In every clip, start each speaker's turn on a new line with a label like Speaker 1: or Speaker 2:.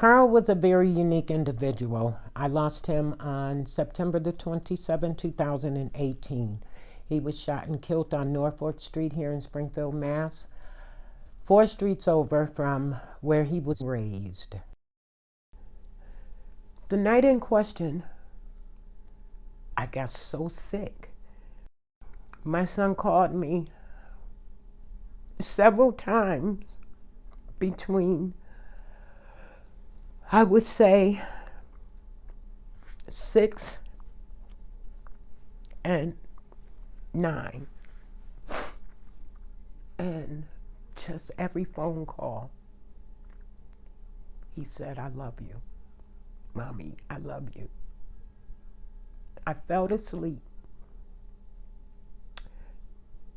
Speaker 1: Carl was a very unique individual. I lost him on September the 27th, 2018. He was shot and killed on Norfolk Street here in Springfield, Mass. 4 streets over from where he was raised. The night in question, I got so sick. My son called me several times between, I would say, 6 and 9. And just every phone call, he said, I love you. Mommy, I love you. I fell asleep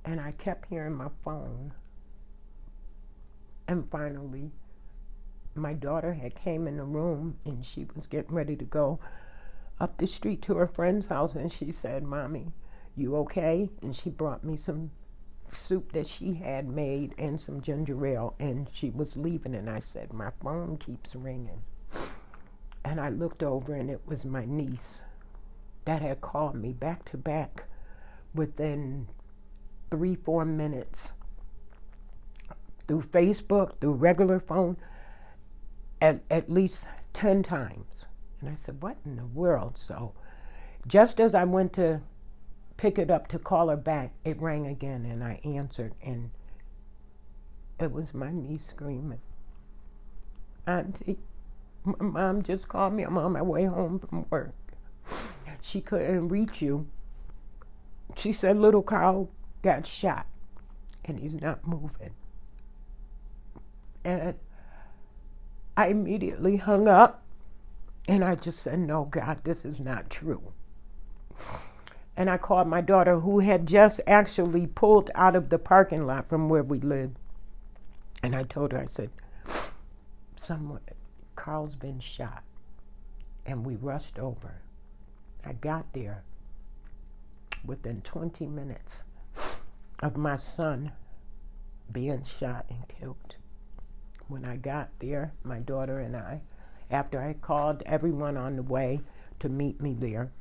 Speaker 1: and I kept hearing my phone. And finally, my daughter had came in the room and she was getting ready to go up the street to her friend's house, and she said, Mommy, you okay? And she brought me some soup that she had made and some ginger ale, and she was leaving, and I said, my phone keeps ringing. And I looked over and it was my niece that had called me back to back within 3-4 minutes through Facebook, through regular phone, at least 10 times. And I said, what in the world? So just as I went to pick it up to call her back, it rang again, and I answered, and it was my niece screaming, Auntie, my mom just called me. I'm on my way home from work. She couldn't reach you. She said little Carl got shot and he's not moving. And I immediately hung up and I just said, no, God, this is not true. And I called my daughter, who had just actually pulled out of the parking lot from where we lived. And I told her, I said, Carl's been shot. And we rushed over. I got there within 20 minutes of my son being shot and killed. When I got there, my daughter and I, after I called everyone on the way to meet me there,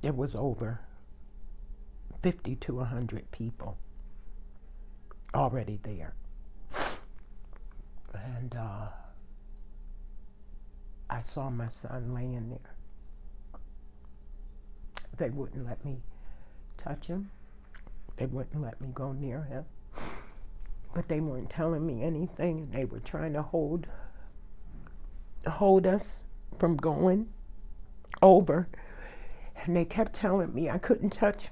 Speaker 1: there was over 50 to 100 people already there. And I saw my son laying there. They wouldn't let me touch him. They wouldn't let me go near him. But they weren't telling me anything, and they were trying to hold us from going over. And they kept telling me I couldn't touch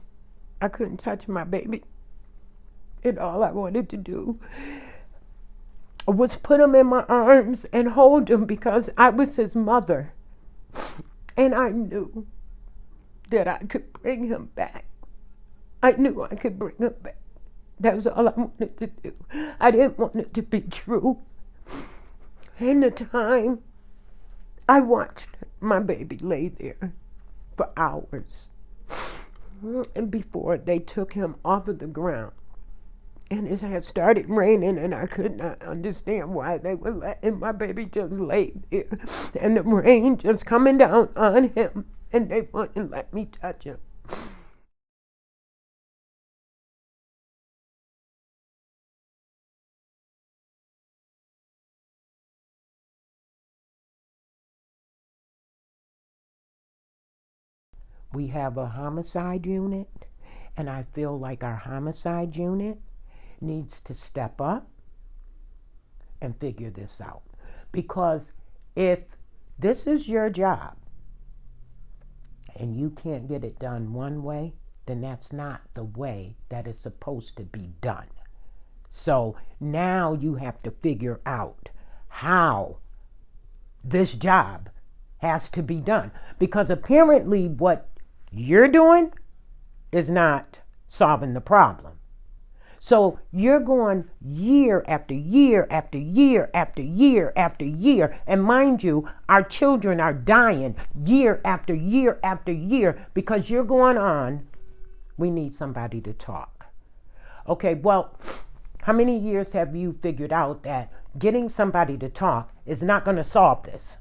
Speaker 1: my baby. And all I wanted to do was put him in my arms and hold him, because I was his mother. And I knew that I could bring him back. I knew I could bring him back. That's all I wanted to do. I didn't want it to be true. In the time, I watched my baby lay there for hours. And before they took him off of the ground, and it had started raining, and I could not understand why they were letting my baby just lay there. And the rain just coming down on him, and they wouldn't let me touch him. We have a homicide unit, and I feel like our homicide unit needs to step up and figure this out. Because if this is your job and you can't get it done one way, then that's not the way that it's supposed to be done. So now you have to figure out how this job has to be done. Because apparently what you're doing is not solving the problem. So you're going year after year after year after year after year. And mind you, our children are dying year after year after year because you're going on. We need somebody to talk. Okay, well, how many years have you figured out that getting somebody to talk is not going to solve this.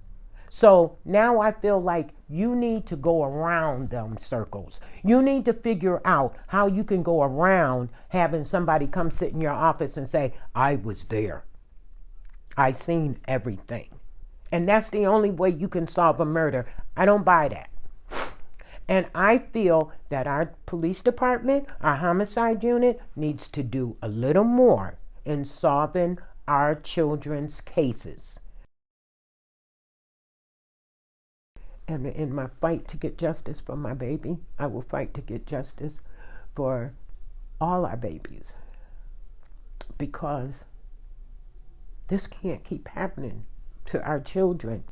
Speaker 1: So now I feel like you need to go around them circles. You need to figure out how you can go around having somebody come sit in your office and say, I was there. I seen everything. And that's the only way you can solve a murder. I don't buy that. And I feel that our police department, our homicide unit, needs to do a little more in solving our children's cases. And in my fight to get justice for my baby, I will fight to get justice for all our babies. Because this can't keep happening to our children.